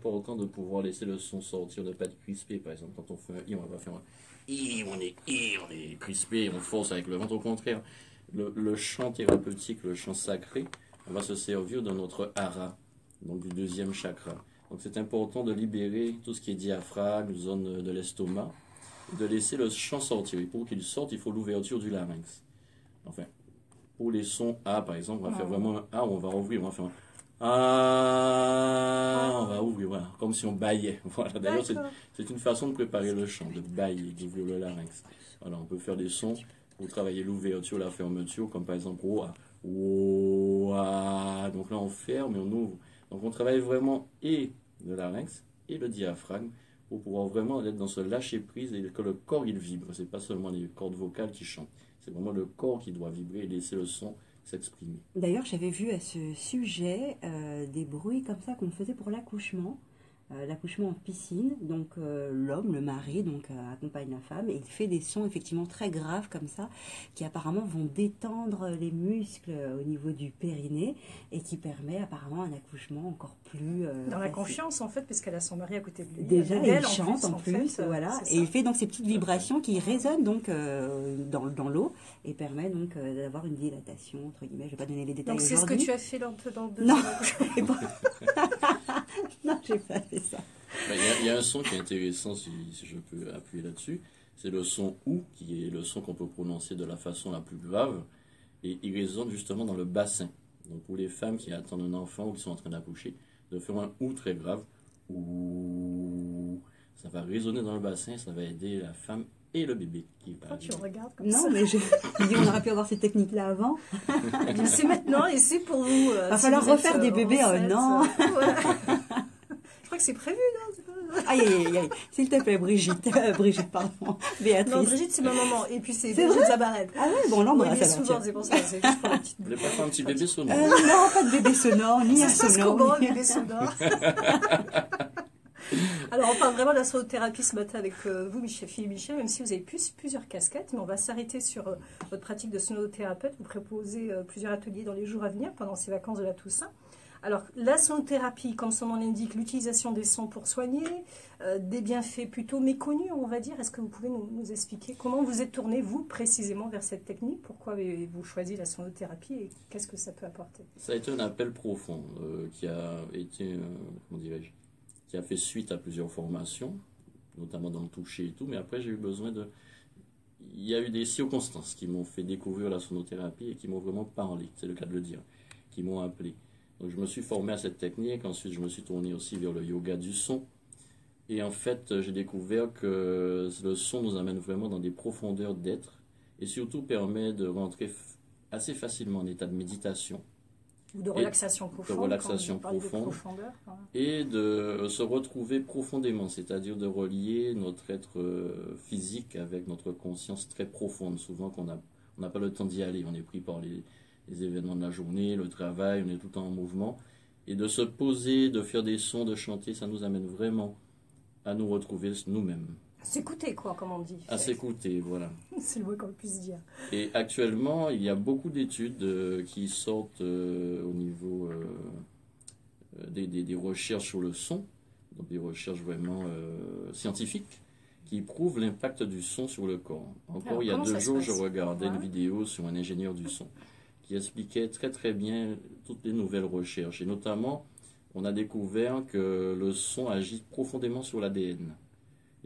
important de pouvoir laisser le son sortir, de ne pas être crispé. Par exemple, quand on fait un I, on va pas faire un I, on est crispé, on force avec le ventre. Au contraire, le chant thérapeutique, le chant sacré, on va se servir de notre hara, donc du deuxième chakra. Donc c'est important de libérer tout ce qui est diaphragme, zone de l'estomac, et de laisser le chant sortir. Et pour qu'il sorte, il faut l'ouverture du larynx. Enfin, pour les sons A, par exemple, on va faire vraiment un A, on va ouvrir, on va faire un A, on va ouvrir, voilà, comme si on baillait. Voilà. D'ailleurs, c'est une façon de préparer le chant, de bailler, d'ouvrir le larynx. Voilà, on peut faire des sons pour travailler l'ouverture, la fermeture, comme par exemple OA. OA. Donc là, on ferme et on ouvre. Donc on travaille vraiment et le larynx et le diaphragme pour pouvoir vraiment être dans ce lâcher prise et que le corps il vibre. C'est pas seulement les cordes vocales qui chantent. C'est vraiment le corps qui doit vibrer et laisser le son s'exprimer. D'ailleurs, j'avais vu à ce sujet des bruits comme ça qu'on faisait pour l'accouchement. L'accouchement en piscine, donc l'homme, le mari, donc accompagne la femme et il fait des sons effectivement très graves comme ça, qui apparemment vont détendre les muscles au niveau du périnée et qui permet apparemment un accouchement encore plus dans la facile. confiance en fait, puisqu'elle a son mari à côté de lui. Déjà, d'elle, il chante en plus, voilà, et il fait donc ces petites vibrations qui résonnent donc dans l'eau et permet donc d'avoir une dilatation entre guillemets. Je vais pas donner les détails donc aujourd'hui. c'est ce que tu as fait dans le Non, accouchement. non, j'ai pas fait ça. Il y a un son qui est intéressant, si je peux appuyer là-dessus. C'est le son OU, qui est le son qu'on peut prononcer de la façon la plus grave. Et il résonne justement dans le bassin. Donc pour les femmes qui attendent un enfant ou qui sont en train d'accoucher, de faire un OU très grave. OU. Ça va résonner dans le bassin, ça va aider la femme et le bébé qui est Pourquoi tu regardes comme non, ça? mais je dis, on aurait pu avoir ces techniques-là avant. C'est maintenant et c'est pour vous. Il va falloir refaire des bébés en un an. Voilà. Je crois que c'est prévu, non? Aïe, aïe, aïe, aïe. S'il te plaît, Brigitte. Brigitte, pardon. Béatrice. Non, Brigitte, c'est ma maman. Et puis c'est C'est Brigitte vrai Zabaret. Ah ouais, bon, on l'embrasse Oui, mais alors, souvent, tiens. c'est pour ça. C'est juste pour la petite. Vous voulez pas faire un petit bébé sonore? Non, pas de bébé sonore, ni un Ça se passe sonore. comment, un bébé sonore? Alors, on parle vraiment de la sonothérapie ce matin avec vous, Philippe Michel, même si vous avez plusieurs casquettes, mais on va s'arrêter sur votre pratique de sonothérapeute. Vous proposez plusieurs ateliers dans les jours à venir, pendant ces vacances de la Toussaint. Alors, la sonothérapie, comme son nom l'indique, l'utilisation des sons pour soigner, des bienfaits plutôt méconnus, on va dire. Est-ce que vous pouvez nous expliquer comment vous êtes tourné, vous, précisément, vers cette technique? Pourquoi avez-vous choisi la sonothérapie et qu'est-ce que ça peut apporter? Ça a été un appel profond qui a été, comment dirais-je, qui a fait suite à plusieurs formations, notamment dans le toucher et tout, mais après j'ai eu besoin de... Il y a eu des circonstances qui m'ont fait découvrir la sonothérapie et qui m'ont vraiment parlé, c'est le cas de le dire, qui m'ont appelé. Donc je me suis formé à cette technique, ensuite je me suis tourné aussi vers le yoga du son, et en fait j'ai découvert que le son nous amène vraiment dans des profondeurs d'être, et surtout permet de rentrer assez facilement en état de méditation. Ou de relaxation profonde. De relaxation profonde. Et de se retrouver profondément, c'est-à-dire de relier notre être physique avec notre conscience très profonde. Souvent qu'on n'a pas le temps d'y aller, on est pris par les événements de la journée, le travail, on est tout le temps en mouvement. Et de se poser, de faire des sons, de chanter, ça nous amène vraiment à nous retrouver nous-mêmes. À s'écouter, quoi, comme on dit. À s'écouter, voilà. C'est le mot qu'on puisse dire. Et actuellement, il y a beaucoup d'études qui sortent au niveau des recherches sur le son, donc des recherches vraiment scientifiques, qui prouvent l'impact du son sur le corps. Encore alors, il y a 2 jours, je regardais une Ouais. vidéo sur un ingénieur du son qui expliquait très très bien toutes les nouvelles recherches. Et notamment, on a découvert que le son agit profondément sur l'ADN.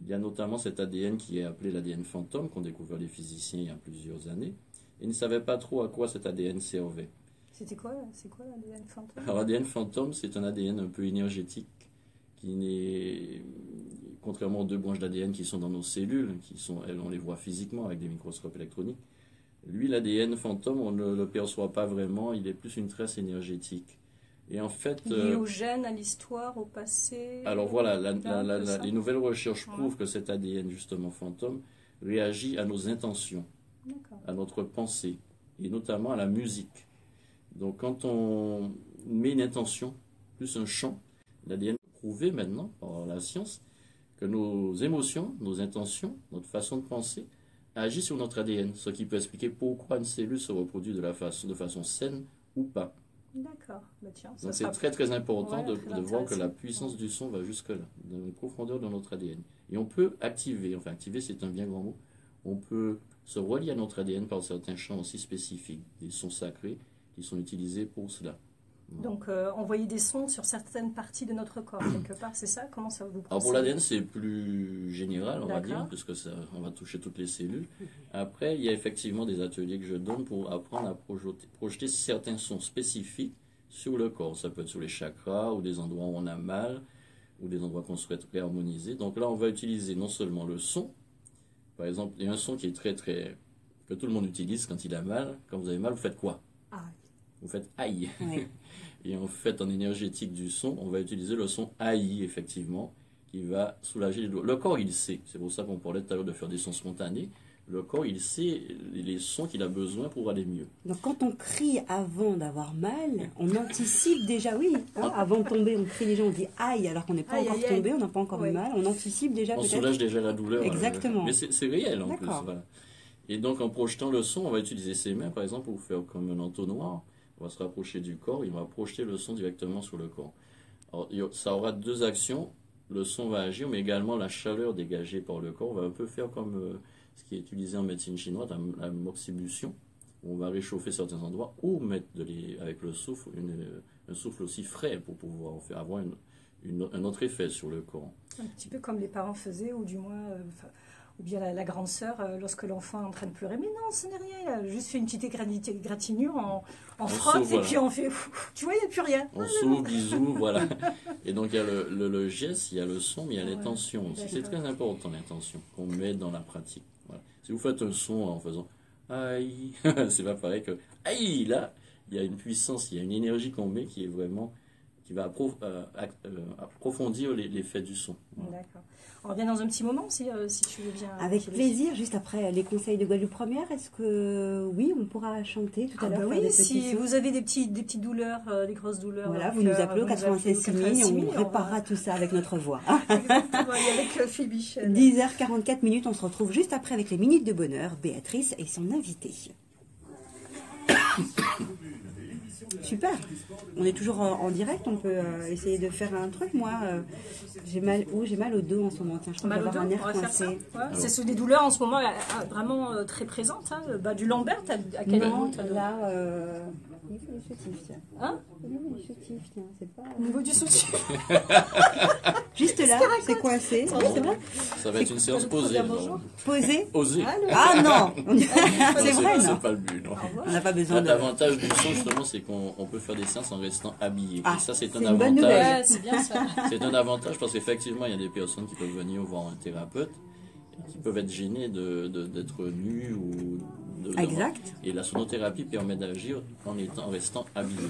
Il y a notamment cet ADN qui est appelé l'ADN fantôme, qu'ont découvert les physiciens il y a plusieurs années. Et ils ne savaient pas trop à quoi cet ADN servait. C'est quoi l'ADN fantôme? Alors l'ADN fantôme, c'est un ADN un peu énergétique, qui n'est, contrairement aux 2 branches d'ADN qui sont dans nos cellules, elles, on les voit physiquement avec des microscopes électroniques. Lui, l'ADN fantôme, on ne le perçoit pas vraiment, il est plus une trace énergétique. Et en fait, lié au gène, à l'histoire, au passé. alors voilà, les nouvelles recherches prouvent que cet ADN, justement fantôme, réagit à nos intentions, à notre pensée, et notamment à la musique. Donc quand on met une intention, plus un chant, l'ADN est prouvé maintenant par la science que nos émotions, nos intentions, notre façon de penser agit sur notre ADN, ce qui peut expliquer pourquoi une cellule se reproduit de façon saine ou pas. D'accord. Bah, tiens, ça Donc c'est sera- très très important Ouais, très de voir que la intéressant. puissance du son va jusque-là, dans la profondeur de notre ADN. Et on peut activer, enfin activer c'est un bien grand mot, on peut se relier à notre ADN par certains chants aussi spécifiques, des sons sacrés qui sont utilisés pour cela. Donc, envoyer des sons sur certaines parties de notre corps, quelque part, c'est ça? Comment ça vous Alors pour procède? l'ADN c'est plus général on va D'accord. dire, puisque ça, on va toucher toutes les cellules. Après il y a effectivement des ateliers que je donne pour apprendre à projeter certains sons spécifiques sur le corps. Ça peut être sur les chakras ou des endroits où on a mal ou des endroits qu'on souhaite réharmoniser. Donc là, on va utiliser non seulement le son, par exemple, il y a un son qui est que tout le monde utilise quand il a mal. Quand vous avez mal, vous faites quoi? Ah, Vous faites aïe. Oui. Et en fait, en énergétique du son, on va utiliser le son aïe, effectivement, qui va soulager les douleurs. Le corps, il sait. C'est pour ça qu'on parlait tout à l'heure de faire des sons spontanés. Le corps, il sait les sons qu'il a besoin pour aller mieux. Donc quand on crie avant d'avoir mal, on anticipe déjà, oui. Hein, avant de tomber, on crie déjà, on dit aïe, alors qu'on n'est pas Aïe, encore aïe, aïe. tombé, on n'a pas encore Oui. mal. On anticipe déjà On peut-être. soulage déjà la douleur. Exactement. Mais c'est réel en plus. D'accord. Voilà. Et donc en projetant le son, on va utiliser ses mains par exemple pour faire comme un entonnoir. On va se rapprocher du corps et on va projeter le son directement sur le corps. Alors, ça aura deux actions. Le son va agir, mais également la chaleur dégagée par le corps va un peu faire comme ce qui est utilisé en médecine chinoise, la moxibustion. On va réchauffer certains endroits ou mettre avec le souffle un souffle aussi frais pour pouvoir avoir un autre effet sur le corps. un petit peu comme les parents faisaient, ou du moins, ou bien la grande sœur, lorsque l'enfant est en train de pleurer. Mais non, ce n'est rien, il a juste fait une petite égratignure, en frotte, sauve, et voilà. puis on fait, tu vois, il n'y a plus rien. On s'ouvre, bisous, voilà. Et donc il y a le geste, il y a le son, mais il y a Ouais, l'intention aussi. C'est d'accord. très important l'intention qu'on met dans la pratique. Voilà. Si vous faites un son en faisant aïe, c'est pas pareil que aïe. Là, il y a une puissance, il y a une énergie qu'on met qui est vraiment qui va approfondir l'effet du son. Voilà. D'accord. On revient dans un petit moment, si tu veux bien. Avec Thierry. plaisir, juste après les conseils de Guadeloupe Première, est-ce que oui, on pourra chanter tout à Ah l'heure, bah faire oui, des petits si sons. vous avez des petites douleurs, des grosses douleurs. Voilà, au vous nous cœur, appelez au vous nous appelez 96 6000 et 000, on réparera tout ça avec notre voix. Exactement, et avec Phil Michel. 10h44 minutes, on se retrouve juste après avec les minutes de bonheur, Béatrice et son invité. Super, on est toujours en direct, on peut essayer de faire un truc. Moi, j'ai mal au dos en ce moment. Tiens, je crois que Mal je au vais dos, avoir un on nerf va faire ça. coincé. Ouais, c'est sous des douleurs en ce moment vraiment très présentes. Hein. Du lambert, à quel Non, niveau t'as le- là, au niveau du soutif, tiens. Hein Au niveau du soutif, tiens, c'est pas... Au niveau du soutien. Juste là, c'est coincé. C'est vrai. Ça va être une séance posée. Bonjour. Posé. Osez. Ah non. C'est Non, vrai, c'est non. pas le but. Non. On n'a pas besoin Là, de... l'avantage du son, justement, c'est qu'on peut faire des séances en restant habillé. Ah, et ça, c'est un c'est une bonne avantage. nouvelle. Ouais, c'est bien ça. C'est un avantage parce qu'effectivement, il y a des personnes qui peuvent venir voir un thérapeute et qui peuvent être gênées d'être nues ou Exact. Et la sonothérapie permet d'agir en restant habillé.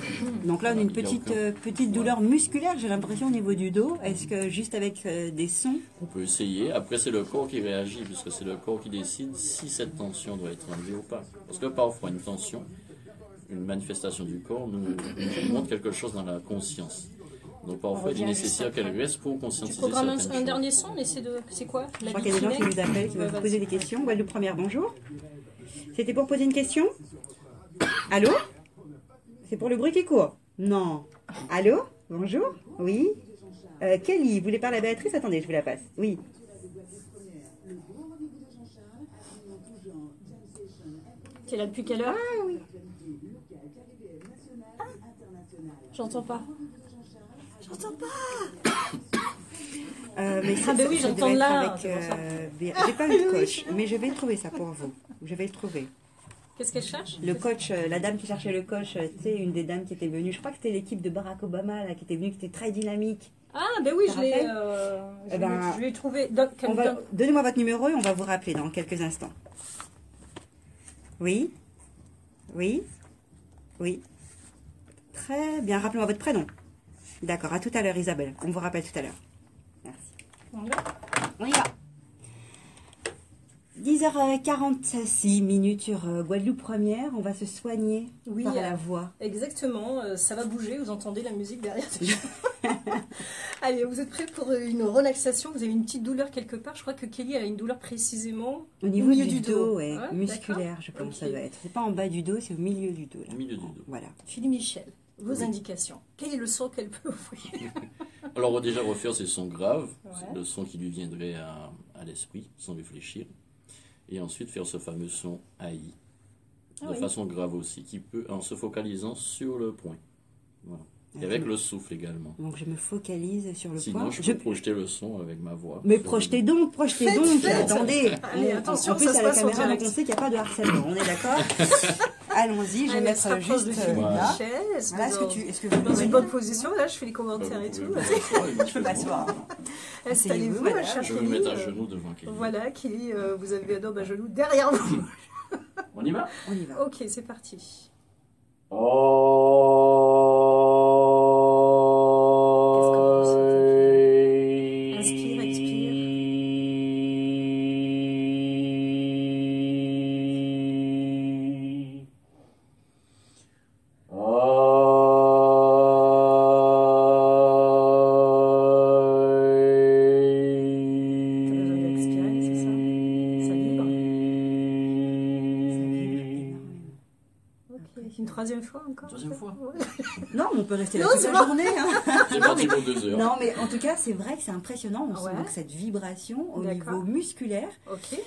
Donc là, on a une Il y a aucun- petite douleur musculaire, j'ai l'impression, au niveau du dos. Est-ce que juste avec des sons... On peut essayer. Après, c'est le corps qui réagit, puisque c'est le corps qui décide si cette tension doit être enlevée ou pas. Parce que parfois, une tension, une manifestation du corps nous montre quelque chose dans la conscience. Donc parfois, il est nécessaire qu'elle reste pour Tu conscientiser programmes certaines un choses. dernier son, mais c'est quoi? Je crois qu'il y a des gens qui nous appellent, qui veulent vous poser des questions. Guadeloupe Première, bonjour. C'était pour poser une question? Allô? C'est pour le bruit qui court? Non. Allô? Bonjour? Oui? Kelly, vous voulez parler à Béatrice? Attendez, je vous la passe. Oui. Tu es là depuis quelle heure? Ah oui. J'entends pas. Mais Ah, ben oui, ça j'entends devait être là, avec, c'est pour ça. J'ai pas le coach, mais je vais trouver ça pour vous. Je vais le trouver. Qu'est-ce qu'elle cherche? Le coach, la dame qui cherchait le coach, tu sais, une des dames qui était venue. Je crois que c'était l'équipe de Barack Obama là, qui était venue, qui était très dynamique. Ah, ben oui, Ça je l'ai rappelle Eh ben, je l'ai trouvé. Donnez-moi votre numéro et on va vous rappeler dans quelques instants. Oui? Oui? Oui? Très bien. Rappelez-moi votre prénom. D'accord. À tout à l'heure, Isabelle. On vous rappelle tout à l'heure. Merci. On y va. 10h46 minutes sur Guadeloupe Première. On va se soigner Oui, par la voix. Exactement, ça va bouger, vous entendez la musique derrière. Allez, vous êtes prêts pour une relaxation? Vous avez une petite douleur quelque part? Je crois que Kelly elle a une douleur précisément Au niveau milieu du dos, ouais, Ouais, musculaire, d'accord. je pense Ok. ça doit être. C'est pas en bas du dos, c'est au milieu du dos. Là. Au milieu du dos. Voilà. Philippe Michel. Vos indications. Quel est le son qu'elle peut offrir? Alors, on va déjà refaire ses sons graves, Ouais. c'est le son qui lui viendrait à l'esprit, sans réfléchir. Et ensuite, faire ce fameux son AI, de Ah oui. façon grave aussi, qui peut, en se focalisant sur le point. Voilà. Et avec le souffle également. Donc je me focalise sur le Sinon, point. je peux projeter le son avec ma voix. Mais projetez donc, Faites. attendez. Allez, attention, en plus ça se à la passe en caméra, direct. donc on sait qu'il n'y a pas de harcèlement, on est d'accord? Allons-y, je vais Allez, on se mettre rapproche de juste Philippe là. Michel. Est-ce que Voilà, est-ce que vous dans une voyez? bonne position, là, je fais les commentaires et tout. Je peux m'asseoir. Installez-vous, Voilà. chère Je vais me mettre à Kelly. genoux devant Kelly. Voilà, Kelly, vous avez un homme à genoux derrière vous. On y va? On y va. Ok, c'est parti. Qu'est-ce que vous ressentez? Inspire, expire. T'as besoin d'expirer, c'est ça? Ça vibre. Ça vibre énormément. Ok, une troisième fois encore? Troisième fois. Ouais. Non, mais on peut rester là Non, toute c'est la bon. journée. Hein. C'est parti pour 2 heures. Non, mais en tout cas, c'est vrai que c'est impressionnant. On sent Ouais. donc cette vibration au D'accord. niveau musculaire. Ok.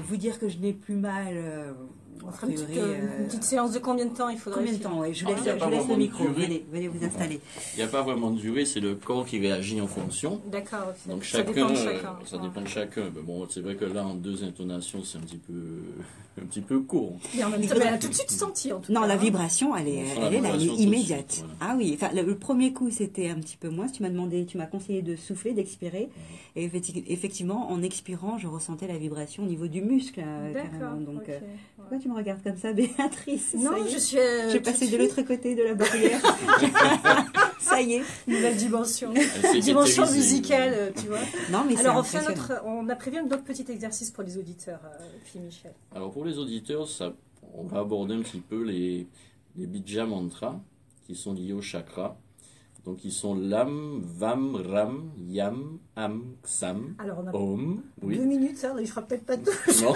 Vous dire que je n'ai plus mal. On a fera une petite, priori, une petite séance de combien de temps il faudrait? Combien de temps ouais, Je vous Ah, laisse, il y a je pas vous laisse le vraiment de micro. durée. Venez vous installer. Il n'y a pas vraiment de durée, c'est le corps qui réagit en fonction. D'accord, ok. Donc Ça chacun, dépend de chacun. ça dépend de chacun. Mais bon, c'est vrai que là, en 2 intonations, c'est un petit peu court. Mais en même temps, elle a tout de suite senti en tout Non, cas. la hein. vibration, elle On est, sent la elle est là, elle vibration est tout de immédiate. suite, Ah oui, enfin, le premier coup, c'était un petit peu moins. Tu m'as conseillé de souffler, d'expirer. Et effectivement, en expirant, je ressentais la vibration au niveau du muscle, D'accord. carrément. Donc, ok. pourquoi tu me regardes comme ça, Béatrice? Non, Ça y est. je suis. J'ai passé de l'autre côté de la barrière. Ça y est. Nouvelle dimension. Elle s'est Dimension caractérisée. musicale, tu vois. Non, mais c'est Alors, impressionnant. on a prévu un autre petit exercice pour les auditeurs, Philippe Michel. Alors pour les auditeurs, on va aborder un petit peu les bija mantras qui sont liés au chakra. Donc ils sont Lam, Vam, Ram, Yam, Am, Ksam, Alors, on a Om. 2 Oui. minutes, ça, il ne fera peut-être pas tout. Non.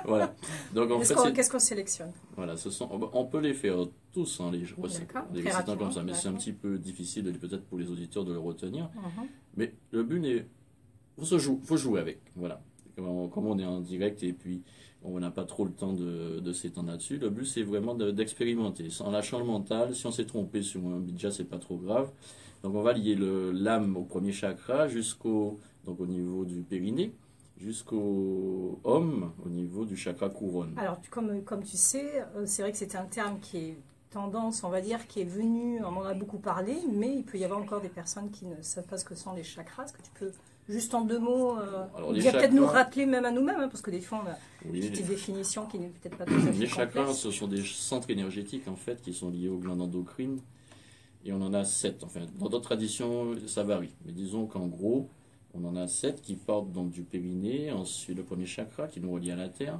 Voilà. Donc en fait, Qu'est-ce qu'on sélectionne? voilà, on peut les faire tous, hein, les D'accord, les très récitants rapidement, comme ça, mais c'est un d'accord. petit peu difficile peut-être pour les auditeurs de le retenir. Mhm. Mais le but est, faut jouer avec, voilà. Comme on est en direct et puis on n'a pas trop le temps de s'étendre là-dessus, le but c'est vraiment d'expérimenter. En lâchant le mental, si on s'est trompé sur un bija, c'est pas trop grave. Donc on va lier l'âme au premier chakra donc au niveau du périnée, jusqu'au homme au niveau du chakra couronne. Alors, comme tu sais, c'est vrai que c'est un terme qui est tendance, on va dire, qui est venu, on en a beaucoup parlé, mais il peut y avoir encore des personnes qui ne savent pas ce que sont les chakras. Est-ce que tu peux, juste en 2 mots, Alors, les peut-être chakras- nous rappeler même à nous-mêmes, hein, parce que des fois, on a Oui, une petite définition qui n'est peut-être pas tout à fait les chakras, complexe. ce sont des centres énergétiques en fait qui sont liés aux glandes endocrines. Et on en a 7. Enfin, dans d'autres traditions, ça varie. Mais disons qu'en gros, on en a 7 qui partent donc du périnée. Ensuite, le premier chakra qui nous relie à la terre.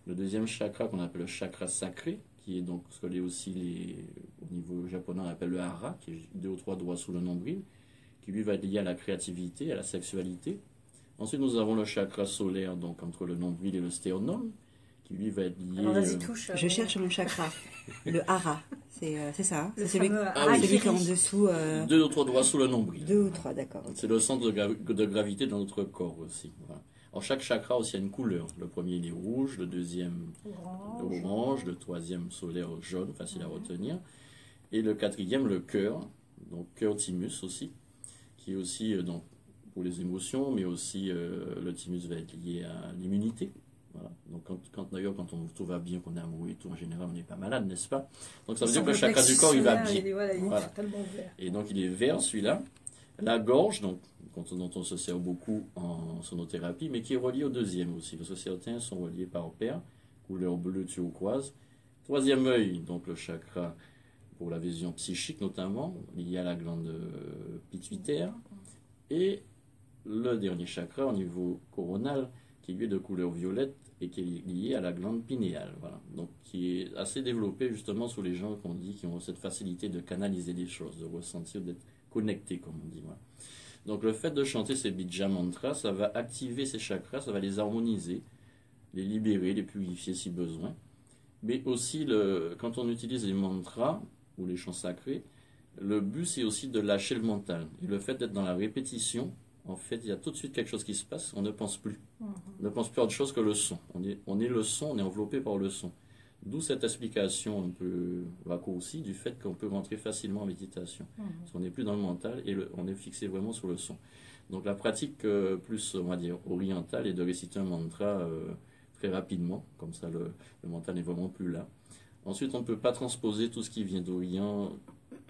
Le deuxième chakra qu'on appelle le chakra sacré, qui est donc ce que les aussi au niveau japonais on appelle le hara, qui est 2 ou 3 doigts sous le nombril, qui lui va être lié à la créativité, à la sexualité. Ensuite, nous avons le chakra solaire, donc entre le nombril et le sternum, qui lui va être lié. Alors, vas-y, touche. Je cherche mon chakra. Le hara. C'est ça. Le C'est celui, fameux Ah oui. celui qui est en harakiri. dessous. 2 ou 3 doigts sous le nombril. 2 ou 3, d'accord. C'est le centre de gravité dans notre corps aussi. Voilà. Alors chaque chakra aussi a une couleur. Le premier il est rouge, le deuxième orange, le troisième solaire jaune, facile à retenir. Et le quatrième, le cœur, donc cœur thymus aussi, qui est aussi donc, pour les émotions, mais aussi le thymus va être lié à l'immunité. Voilà. Donc d'ailleurs quand tout va bien, qu'on est amoureux et tout, en général on n'est pas malade, n'est-ce pas? Donc ça veut dire que le chakra du corps il va bien. Il est Voilà. totalement vert. Et donc il est vert celui-là. La gorge, donc, dont on se sert beaucoup en sonothérapie, mais qui est relié au deuxième aussi, parce que certains sont reliés par paire, couleur bleue turquoise. Troisième œil, donc le chakra pour la vision psychique notamment, lié à la glande pituitaire. Et le dernier chakra au niveau coronal, qui lui est de couleur violette et qui est lié à la glande pinéale. Voilà. Donc qui est assez développé justement sous les gens qu'on dit qui ont cette facilité de canaliser des choses, de ressentir, d'être connectés, comme on dit. Voilà. Donc le fait de chanter ces bija mantras, ça va activer ces chakras, ça va les harmoniser, les libérer, les purifier si besoin. Mais aussi, quand on utilise les mantras ou les chants sacrés, Le but, c'est aussi de lâcher le mental. Et le fait d'être dans la répétition, en fait, il y a tout de suite quelque chose qui se passe, on ne pense plus. On ne pense plus à autre chose que le son. On est le son, on est enveloppé par le son. D'où cette explication un peu raccourcie du fait qu'on peut rentrer facilement en méditation. Parce qu'on n'est plus dans le mental et on est fixé vraiment sur le son. Donc la pratique plus, on va dire, orientale est de réciter un mantra très rapidement, comme ça le mental n'est vraiment plus là. Ensuite, on ne peut pas transposer tout ce qui vient d'Orient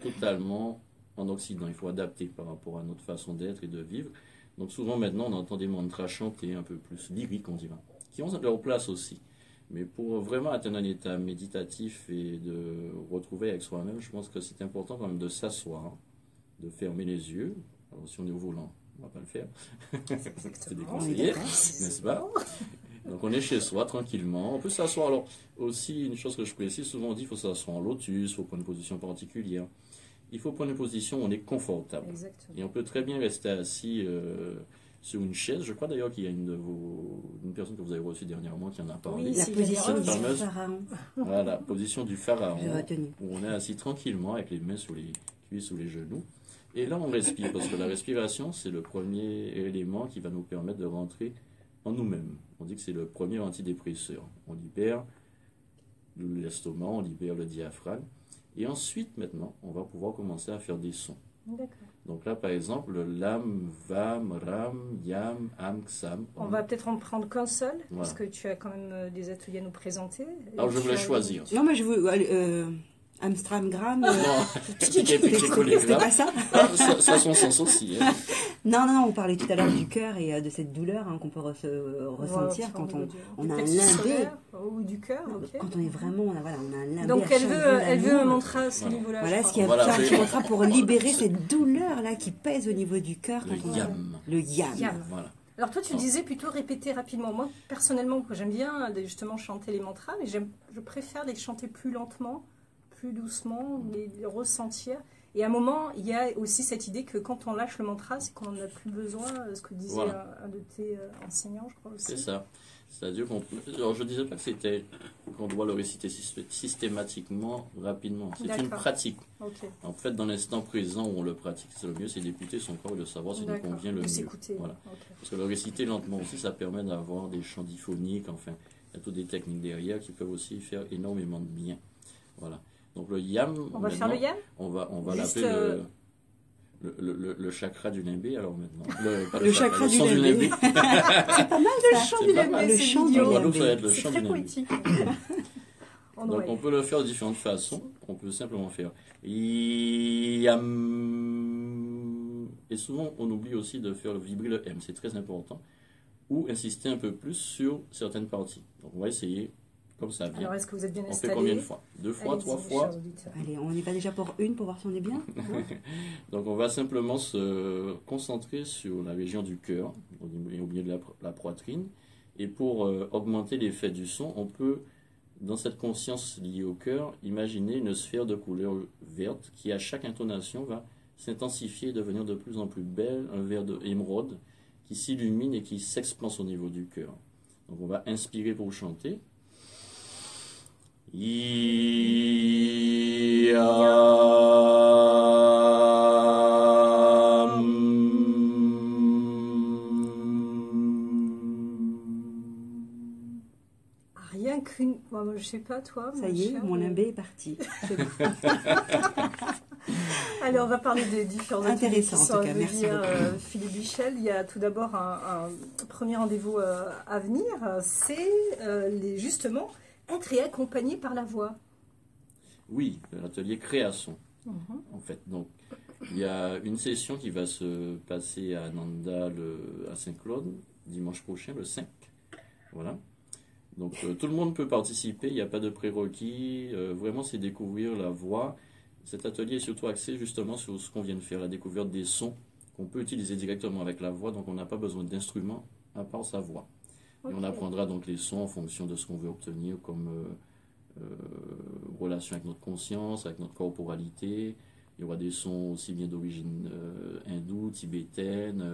totalement en Occident. Il faut adapter par rapport à notre façon d'être et de vivre. Donc souvent maintenant, on entend des mantras chantés un peu plus lyriques, on dira, qui ont leur place aussi. Mais pour vraiment atteindre un état méditatif et de retrouver avec soi-même, je pense que c'est important quand même de s'asseoir, de fermer les yeux. Alors si on est au volant, on ne va pas le faire. C'est déconseillé, n'est-ce pas? Donc on est chez soi tranquillement. On peut s'asseoir. Alors aussi, une chose que je précise, souvent on dit qu'il faut s'asseoir en lotus, il faut prendre une position particulière. Il faut prendre une position où on est confortable. Exactement. Et on peut très bien rester assis sur une chaise. Je crois d'ailleurs qu'il y a une personne que vous avez reçue dernièrement qui en a parlé. Oui, La position du fameuse- pharaon. Voilà, position du pharaon, J'ai retenu. où on est assis tranquillement avec les mains sur les cuisses ou les genoux. Et là, on respire, parce que la respiration, c'est le premier élément qui va nous permettre de rentrer en nous-mêmes. On dit que c'est le premier antidépresseur. On libère l'estomac, on libère le diaphragme. Et ensuite, maintenant, on va pouvoir commencer à faire des sons. D'accord. Donc là, par exemple, le lam, vam, ram, yam, am, ksam. On va peut-être en prendre qu'un seul, Voilà. parce que tu as quand même des ateliers à nous présenter. Alors, je Tu voulais as- choisir. Non, mais je veux. Amstramgram. Non, C'était pas ça? Ah, ça a son sens aussi. Hein. Non, on parlait tout à l'heure du cœur et de cette douleur qu'on peut ressentir Ouais, quand enfin, on a un plexus limbé. solaire Ou du cœur, ok. Quand on est vraiment, on a un limbé. Donc à elle chaque veut, bout de la elle veut un langue. mantra à ce Voilà. niveau-là. Voilà je ce crois. qui est Voilà, un c'est- mantra pour libérer cette douleur là qui pèse au niveau du cœur. Le quand on- yam. Le yam. Yam. Voilà. Alors toi, tu disais plutôt répéter rapidement. Moi, personnellement, j'aime bien justement chanter les mantras, mais je préfère les chanter plus lentement, plus doucement, les ressentir. Et à un moment, il y a aussi cette idée que quand on lâche le mantra, c'est qu'on n'en a plus besoin, ce que disait Voilà. un de tes enseignants, je crois aussi. C'est ça. C'est-à-dire qu'on peut. Alors, je ne disais pas que c'était qu'on doit le réciter systématiquement, rapidement. C'est une D'accord. pratique. Ok. En fait, dans l'instant présent où on le pratique, c'est le mieux, c'est d'écouter son corps et de savoir ce qui nous D'accord. convient le De mieux. s'écouter. Voilà. Ok. Parce que le réciter lentement aussi, ça permet d'avoir des chants diphoniques, enfin, il y a toutes des techniques derrière qui peuvent aussi faire énormément de bien. Voilà. Donc le yam, On va faire le yam. on va Juste, l'appeler le chakra du limbé, alors maintenant. Pas Le chakra le du son limbé. Le chant C'est du pas limbé, mal. Le c'est chant du mignon. En Guadeloupe, ça va être le C'est chant très du limbé. poétique. En Donc oreille. on peut le faire de différentes façons. On peut simplement faire yam. Et souvent on oublie aussi de faire vibrer le M, c'est très important. Ou insister un peu plus sur certaines parties. Donc on va essayer comme ça vient. Alors, est-ce que vous êtes bien On fait installés? combien de fois? 2 fois, Allez-y, 3 mes fois? chers auditeurs. Allez, on y va déjà pour une pour voir si on est bien. Donc on va simplement se concentrer sur la région du cœur, au milieu de la poitrine. Et pour augmenter l'effet du son, on peut, dans cette conscience liée au cœur, imaginer une sphère de couleur verte qui, à chaque intonation, va s'intensifier et devenir de plus en plus belle, un vert d'émeraude qui s'illumine et qui s'expanse au niveau du cœur. Donc on va inspirer pour chanter. Rien qu'une. Moi, je sais pas, toi. Ça y est, cher, mon mais- limbé est parti. Allez, on va parler des différents ateliers qui Intéressant, en sont tout à cas, merci venir, beaucoup. Philippe Michel. Il y a tout d'abord un premier rendez-vous à venir. C'est justement être et accompagné par la voix. Oui, l'atelier création. En fait, donc il y a une session qui va se passer à Nanda à Saint-Claude dimanche prochain, le 5. Voilà. Donc tout le monde peut participer, il n'y a pas de prérequis. Vraiment, c'est découvrir la voix. Cet atelier est surtout axé justement sur ce qu'on vient de faire, la découverte des sons qu'on peut utiliser directement avec la voix. Donc on n'a pas besoin d'instruments à part sa voix. Et on Ok. apprendra donc les sons en fonction de ce qu'on veut obtenir comme relation avec notre conscience, avec notre corporalité. Il y aura des sons aussi bien d'origine hindoue, tibétaine,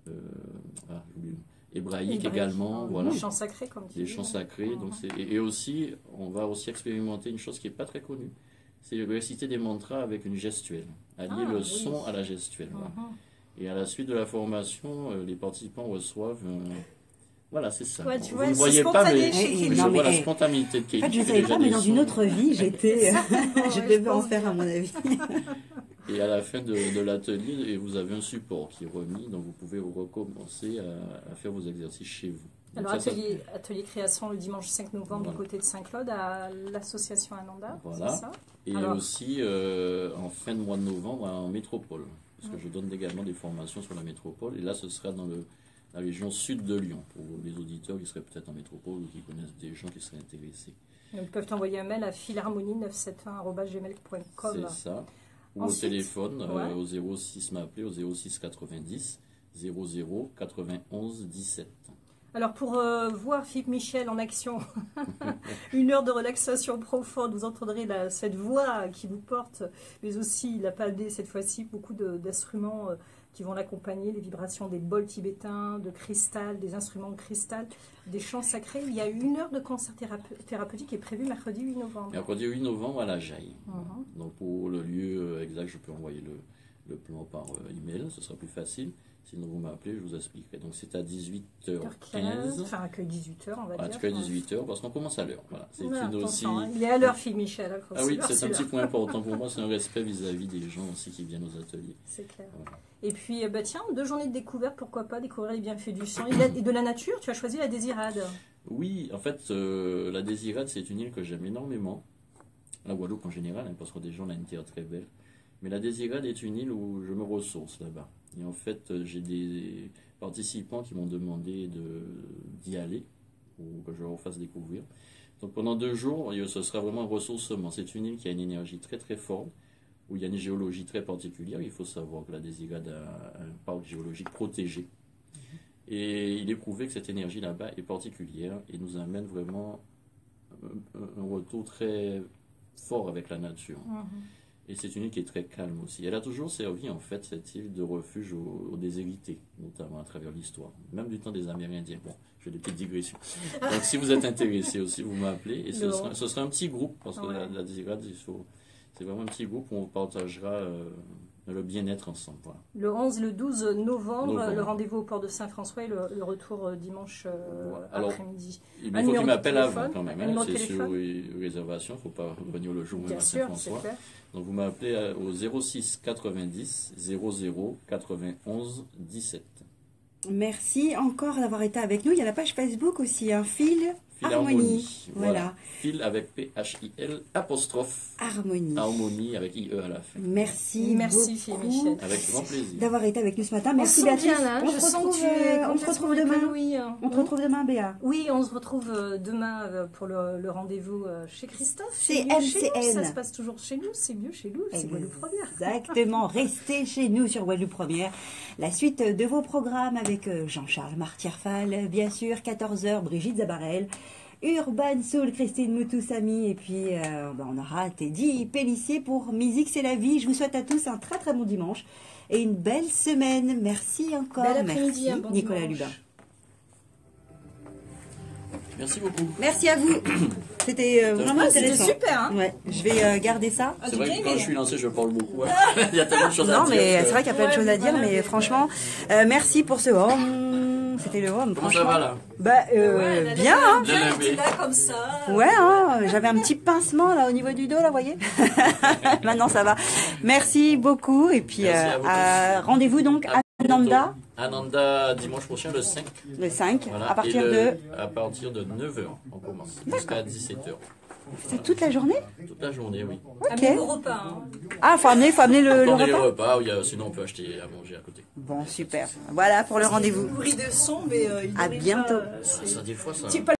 j'oublie le mot. Hébraïque également. Voilà. Des chants sacrés, comme tu Des dis. chants sacrés. Donc et aussi, on va aussi expérimenter une chose qui n'est pas très connue. c'est réciter des mantras avec une gestuelle, allier le son à la gestuelle. Voilà. Et à la suite de la formation, les participants reçoivent... Voilà, c'est ça. Ouais, tu Vous vois, ne c'est voyez pas, spontané mais chez Kelly. je vois la mais, spontanéité de Kelly. En fait, je ne qui fait savais déjà pas, mais des dans sons. une autre vie, j'étais... je je devais en pense faire, à mon avis. Et à la fin de l'atelier, vous avez un support qui est remis, donc vous pouvez recommencer à faire vos exercices chez vous. Donc Alors, ça, atelier création le dimanche 5 novembre du côté de Saint-Claude à l'association Ananda, Voilà. c'est ça? Et Alors, aussi en fin de mois de novembre en métropole, parce que je donne également des formations sur la métropole, et là ce sera dans la région sud de Lyon, pour les auditeurs qui seraient peut-être en métropole ou qui connaissent des gens qui seraient intéressés. donc, ils peuvent envoyer un mail à philharmonie971@gmail.com. C'est ça. Ou Ensuite, au téléphone, ouais. au 06, m'appeler au 06 90 00 91 17. Alors pour voir Philippe Michel en action, une heure de relaxation profonde, vous entendrez cette voix qui vous porte, mais aussi il a palpé cette fois-ci beaucoup d'instruments qui vont l'accompagner, les vibrations des bols tibétains, de cristal, des instruments de cristal, des chants sacrés. Il y a une heure de concert thérapeutique qui est prévue mercredi 8 novembre. Mercredi 8 novembre à la Jaille. Donc pour le lieu exact, je peux envoyer le plan par email, ce sera plus facile. Sinon, vous m'appelez, je vous expliquerai. Donc, c'est à 18h15. Enfin, accueil 18h, on va dire. Accueil 18h, parce qu'on commence à l'heure. Voilà. C'est Voilà, une aussi... il est à l'heure, Philippe Michel. Ah oui, c'est un petit point important pour moi. C'est un respect vis-à-vis des gens aussi qui viennent aux ateliers. C'est clair. Voilà. Et puis, tiens, 2 journées de découverte, pourquoi pas découvrir les bienfaits du sang et de la nature. Tu as choisi la Désirade. Oui, en fait, la Désirade, c'est une île que j'aime énormément. La Guadeloupe en général, hein, parce que des gens ont une terre très belle. Mais la Désirade est une île où je me ressource là-bas. Et en fait, j'ai des participants qui m'ont demandé d'y aller, ou que je leur fasse découvrir. Donc pendant 2 jours, ce sera vraiment un ressourcement. C'est une île qui a une énergie très très forte, où il y a une géologie très particulière. Il faut savoir que la Désirade a un parc géologique protégé. Et il est prouvé que cette énergie là-bas est particulière et nous amène vraiment un retour très fort avec la nature. Et c'est une île qui est très calme aussi. Elle a toujours servi, en fait, cette île de refuge aux déshérités, notamment à travers l'histoire, même du temps des Amérindiens. Bon, je fais des petites digressions. Donc, si vous êtes intéressé aussi, vous m'appelez. Et ce sera un petit groupe, parce que la Désirade, c'est vraiment un petit groupe où on partagera le bien-être ensemble. Voilà. Le 11 et le 12 novembre, le rendez-vous au port de Saint-François et le retour dimanche après-midi. Il faut qu'il m'appelle avant quand même. Hein, c'est sur réservation, il ne faut pas revenir le jour même à Saint-François. Donc vous m'appelez au 06 90 00 91 17. Merci encore d'avoir été avec nous. Il y a la page Facebook aussi, hein, Philharmonie. Voilà. Phil avec P-H-I-L apostrophe. Harmonie. Harmonie avec I-E à la fin. Merci Phil Michel. Avec grand plaisir. D'avoir été avec nous ce matin. Merci Béatrice. On se retrouve demain. On te retrouve demain, Béa. Oui, on se retrouve demain pour le rendez-vous chez Christophe. C'est MCN. Ça se passe toujours chez nous. C'est mieux chez nous. C'est Guadeloupe Première. Exactement. Restez chez nous sur Guadeloupe Première. La suite de vos programmes avec Jean-Charles Martierfal, bien sûr, 14h, Brigitte Zabarel. Urban Soul, Christine Moutoussamy, et puis on aura Teddy Pellissier pour Musique c'est la vie. Je vous souhaite à tous un très très bon dimanche et une belle semaine. Merci encore. Bel après-midi, merci bon Nicolas dimanche. Lubin. Merci beaucoup. Merci à vous. C'était vraiment intéressant. C'était super. Hein, ouais, je vais garder ça. C'est vrai que quand je suis lancé, je parle beaucoup. Il y a tellement de choses à dire. Non, mais c'est vrai qu'il y a plein de choses à dire, mais franchement, merci pour ce C'était le home. Comment ça va là? Bien, hein? là comme ça. Ouais, hein, j'avais un petit pincement là au niveau du dos, là, vous voyez. Maintenant, ça va. Merci beaucoup. Et puis, rendez-vous donc à Ananda. Ananda dimanche prochain, le 5. Le 5, voilà. à partir de 9h, on commence. Jusqu'à 17h. C'est toute la journée? Toute la journée, oui. Ok. Le repas. Hein. Ah, faut amener le repas. Sinon on peut acheter à manger à côté. Bon, super. Voilà pour le rendez-vous. Bruit de son, mais à bientôt. Ça, des fois, ça...